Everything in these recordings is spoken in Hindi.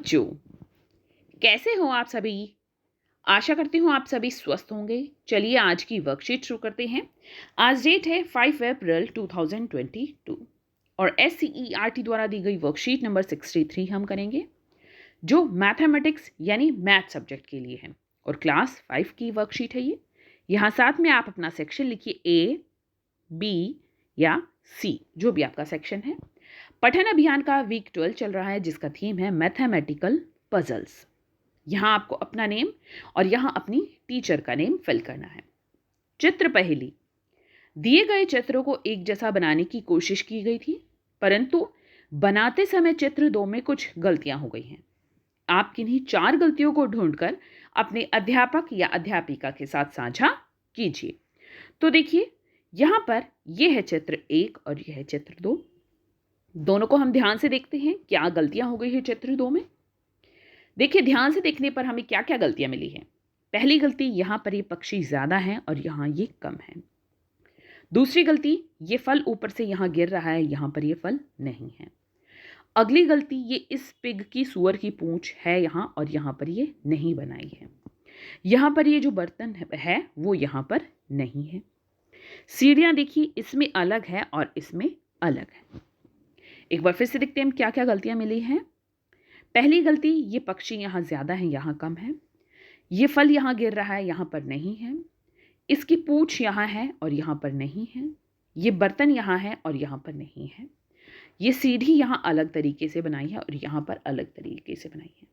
बच्चों, कैसे हो आप सभी? आशा करती हूँ आप सभी स्वस्थ होंगे। चलिए आज की वर्कशीट शुरू करते हैं। आज डेट है 5 अप्रैल 2022 और SCERT द्वारा दी गई वर्कशीट नंबर 63 हम करेंगे, जो मैथमेटिक्स यानी मैथ सब्जेक्ट के लिए है और क्लास 5 की वर्कशीट है ये। यहाँ साथ में आप अपना सेक्शन लिखिए A, B या C, जो भी आपका सेक्शन है। पठन अभियान का वीक 12 चल रहा है, जिसका थीम है मैथमेटिकल पजल्स। यहाँ आपको अपना नेम और यहाँ अपनी टीचर का नेम फिल करना है। चित्र पहेली। दिए गए चित्रों को एक जैसा बनाने की कोशिश की गई थी, परंतु बनाते समय चित्र 2 में कुछ गलतियां हो गई हैं। आप किन्हीं 4 गलतियों को ढूंढकर अपने अध्यापक या अध्यापिका के साथ साझा कीजिए। तो देखिए, यहाँ पर यह है चित्र 1 और यह है चित्र 2। दोनों को हम ध्यान से देखते हैं, क्या गलतियां हो गई है चित्र 2 में। देखिए, ध्यान से देखने पर हमें क्या क्या गलतियां मिली हैं। पहली गलती, यहां पर ये पक्षी ज्यादा है और यहां ये कम है। दूसरी गलती, ये फल ऊपर से यहां गिर रहा है, यहां पर ये फल नहीं है। अगली गलती, ये इस पिग की सुअर की पूंछ है यहां और यहां पर ये नहीं बनाई है। यहां पर ये जो बर्तन है वो यहां पर नहीं है। सीढ़ियां देखिए, इसमें अलग है और इसमें अलग है। एक बार फिर से देखते हैं हम क्या क्या गलतियां मिली हैं। पहली गलती, ये पक्षी यहाँ ज़्यादा है, यहाँ कम है। ये फल यहाँ गिर रहा है, यहाँ पर नहीं है। इसकी पूंछ यहाँ है और यहाँ पर नहीं है। ये बर्तन यहाँ है और यहाँ पर नहीं है। ये सीढ़ी यहाँ अलग तरीके से बनाई है और यहाँ पर अलग तरीके से बनाई है।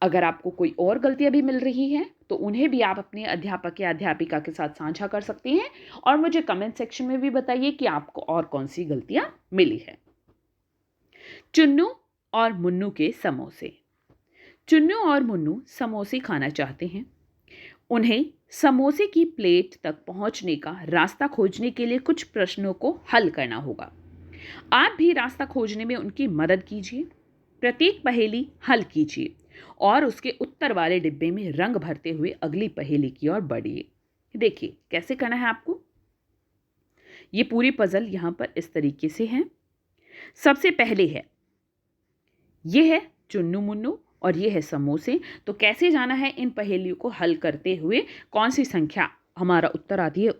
अगर आपको कोई और गलतियाँ भी मिल रही हैं तो उन्हें भी आप अपने अध्यापक या अध्यापिका के साथ साझा कर सकते हैं और मुझे कमेंट सेक्शन में भी बताइए कि आपको और कौन सी गलतियाँ मिली है। चुन्नू और मुन्नू के समोसे। चुन्नू और मुन्नू समोसे खाना चाहते हैं। उन्हें समोसे की प्लेट तक पहुंचने का रास्ता खोजने के लिए कुछ प्रश्नों को हल करना होगा। आप भी रास्ता खोजने में उनकी मदद कीजिए। प्रत्येक पहेली हल कीजिए और उसके उत्तर वाले डिब्बे में रंग भरते हुए अगली पहेली की ओर बढ़िए। देखिए कैसे करना है आपको। ये पूरी पजल यहां पर इस तरीके से है। सबसे पहले है, यह है चुन्नू मुन्नू और ये है समोसे। तो कैसे जाना है इन पहेलियों को हल करते हुए, कौन सी संख्या हमारा उत्तर आती है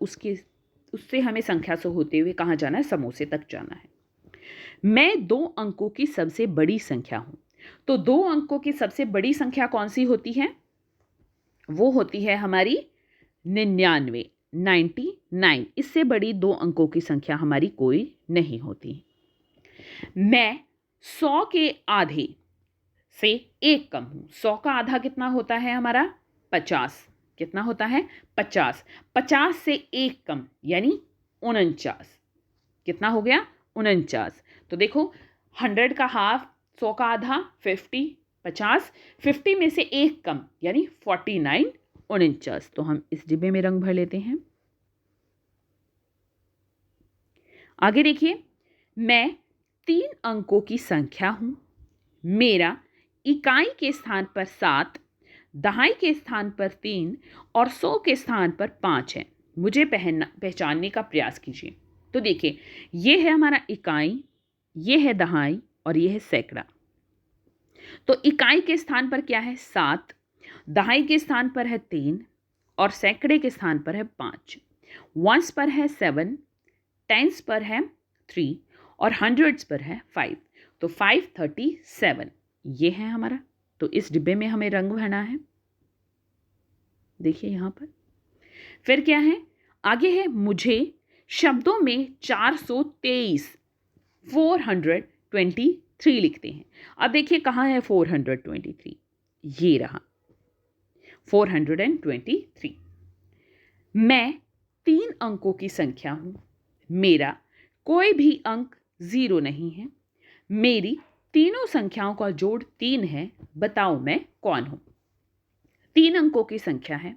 उससे हमें संख्या से होते हुए कहाँ जाना है, समोसे तक जाना है। मैं 2 अंकों की सबसे बड़ी संख्या हूं। तो 2 अंकों की सबसे बड़ी संख्या कौन सी होती है? वो होती है हमारी 99, 99। इससे बड़ी 2 अंकों की संख्या हमारी कोई नहीं होती। मैं 100 के आधे से 1 कम हूं। 100 का आधा कितना होता है हमारा? 50। कितना होता है? 50। 50 से 1 कम यानी 49। कितना हो गया? 49। तो देखो, 100 का हाफ, 100 का आधा 50, 50, 50 में से 1 कम यानी 49, 49। तो हम इस डिब्बे में रंग भर लेते हैं। आगे देखिए, मैं 3 अंकों की संख्या हूं। मेरा इकाई के स्थान पर 7, दहाई के स्थान पर 3 और 100 के स्थान पर 5 है। मुझे पहचानने का प्रयास कीजिए। तो देखिए, ये है हमारा इकाई, ये है दहाई और ये है सैकड़ा। तो इकाई के स्थान पर क्या है? 7, दहाई के स्थान पर है 3 और सैकड़े के स्थान पर है 5। वंस पर है 7, टेंस पर है 3 और हंड्रेड्स पर है 5। तो 537 ये है हमारा। तो इस डिब्बे में हमें रंग भरना है। देखिए यहां पर फिर क्या है, आगे है मुझे शब्दों में 423 423 लिखते हैं। अब देखिए कहाँ है 423, ये रहा 423। मैं 3 अंकों की संख्या हूं। मेरा कोई भी अंक 0 नहीं है। मेरी तीनों संख्याओं का जोड़ 3 है। बताओ मैं कौन हूं? 3 अंकों की संख्या है,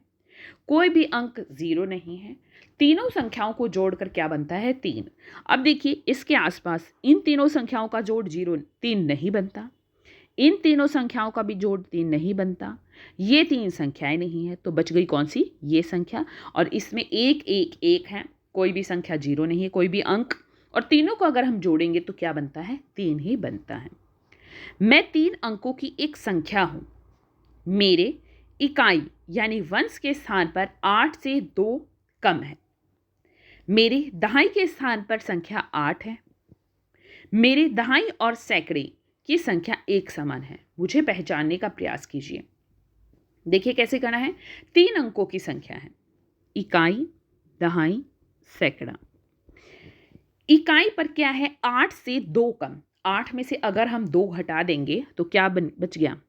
कोई भी अंक 0 नहीं है। तीनों संख्याओं को जोड़कर क्या बनता है? 3। अब देखिए, इसके आसपास इन तीनों संख्याओं का जोड़ 0 3 नहीं बनता। इन तीनों संख्याओं का भी जोड़ 3 नहीं बनता। ये 3 संख्याएं नहीं है, तो बच गई कौन सी? ये संख्या। और इसमें 1 1 1 है, कोई भी संख्या 0 नहीं है, कोई भी अंक। और तीनों को अगर हम जोड़ेंगे तो क्या बनता है? 3 ही बनता है। मैं 3 अंकों की एक संख्या हूं। मेरे इकाई यानी वंश के स्थान पर 8 से 2 कम है। मेरे दहाई के स्थान पर संख्या 8 है। मेरे दहाई और सैकड़े की संख्या एक समान है। मुझे पहचानने का प्रयास कीजिए। देखिए कैसे करना है। 3 अंकों की संख्या है, इकाई, दहाई, सैकड़ा। इकाई पर क्या है, 8 से 2 कम। 8 में से अगर हम 2 घटा देंगे तो क्या बच गया,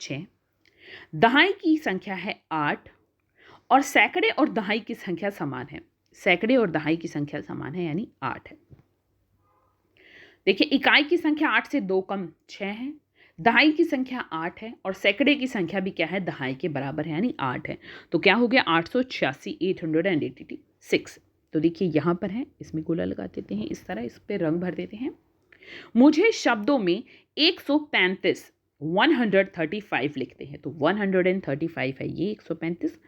6। दहाई की संख्या है 8 और सैकड़े और दहाई की संख्या समान है। सैकड़े और दहाई की संख्या समान है यानी 8 है। देखिए इकाई की संख्या 8 से 2 कम 6 है, दहाई की संख्या 8 है और सैकड़े की संख्या भी क्या है, दहाई के बराबर है यानी 8 है। तो क्या हो गया, 886, 886। तो देखिए यहाँ पर है, इसमें गोला लगा देते हैं इस तरह, इस पर रंग भर देते हैं। मुझे शब्दों में 135 135 लिखते हैं। तो 135 है ये 135।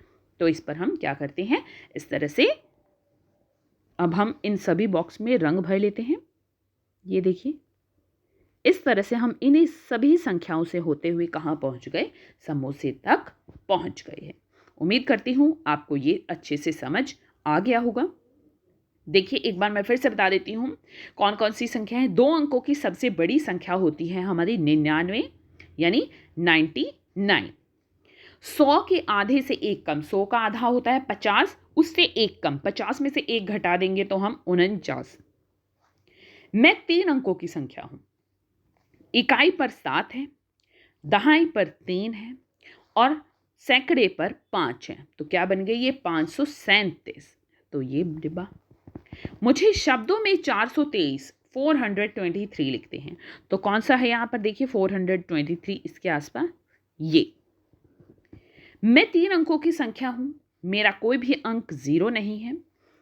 तो इस पर हम क्या करते हैं, इस तरह से अब हम इन सभी बॉक्स में रंग भर लेते हैं। ये देखिए इस तरह से हम इन सभी संख्याओं से होते हुए कहाँ पहुंच गए, समोसे तक पहुंच गए हैं। उम्मीद करती हूं आपको ये अच्छे से समझ आ गया होगा। देखिए एक बार मैं फिर से बता देती हूँ कौन कौन सी संख्या है। 2 अंकों की सबसे बड़ी संख्या होती है हमारी 99 यानी 99। 100 के आधे से एक कम, 100 का आधा होता है 50, उससे एक कम, 50 में से एक घटा देंगे तो हम 49। मैं 3 अंकों की संख्या हूं। इकाई पर 7 है, दहाई पर 3 है और सैकड़े पर 5 है। तो क्या बन गई ये, 537। तो ये डिब्बा। मुझे शब्दों में 423 423 लिखते हैं। तो कौन सा है यहां पर, देखिए 423 इसके आसपास ये। मैं 3 अंकों की संख्या हूं। मेरा कोई भी अंक 0 नहीं है।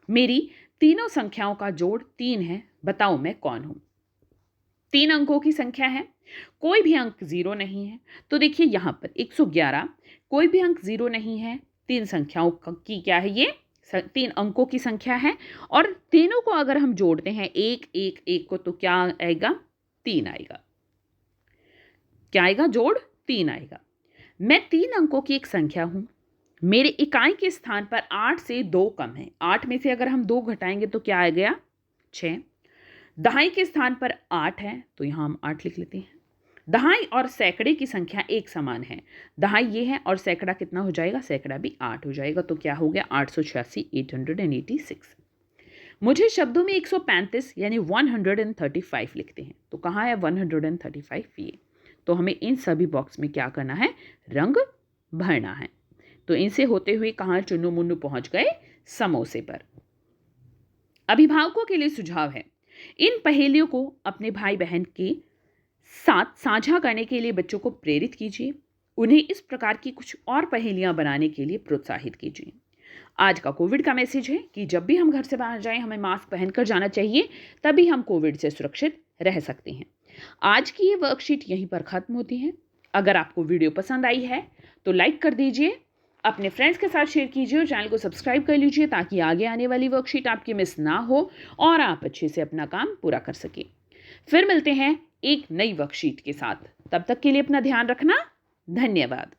मेरी तीनों संख्याओं का जोड़ 3 है। बताओ मैं कौन हूं। 3 अंकों की संख्या है, कोई भी अंक 0 नहीं है। तो देखिए यहां पर 111, कोई भी अंक 0 नहीं है। 3 संख्याओं की क्या है, ये 3 अंकों की संख्या है और तीनों को अगर हम जोड़ते हैं 1 1 1 को, तो क्या आएगा, 3 आएगा। क्या आएगा, जोड़ 3 आएगा। मैं 3 अंकों की एक संख्या हूं। मेरे इकाई के स्थान पर 8 से 2 कम है। 8 में से अगर हम 2 घटाएंगे तो क्या आ गया, 6। दहाई के स्थान पर 8 है तो यहां हम 8 लिख लेते हैं। दहाई और सैकड़े की संख्या एक समान है। दहाई ये है और सैकड़ा कितना हो जाएगा, सैकड़ा भी 8 हो जाएगा। तो क्या हो गया, 886 886। मुझे शब्दों में 135 यानी 135 लिखते हैं। तो कहाँ है 135, ये। तो हमें इन सभी बॉक्स में क्या करना है, रंग भरना है। तो इनसे होते हुए कहाँ चुन्नू मुन्नू पहुंच गए, समोसे पर। अभिभावकों के लिए सुझाव है, इन पहेलियों को अपने भाई बहन के साथ साझा करने के लिए बच्चों को प्रेरित कीजिए। उन्हें इस प्रकार की कुछ और पहेलियां बनाने के लिए प्रोत्साहित कीजिए। आज का कोविड का मैसेज है कि जब भी हम घर से बाहर जाएं हमें मास्क पहनकर जाना चाहिए, तभी हम कोविड से सुरक्षित रह सकते हैं। आज की ये वर्कशीट यहीं पर खत्म होती है। अगर आपको वीडियो पसंद आई है तो लाइक कर दीजिए, अपने फ्रेंड्स के साथ शेयर कीजिए और चैनल को सब्सक्राइब कर लीजिए ताकि आगे आने वाली वर्कशीट आपकी मिस ना हो और आप अच्छे से अपना काम पूरा कर सकें। फिर मिलते हैं एक नई वर्कशीट के साथ। तब तक के लिए अपना ध्यान रखना। धन्यवाद।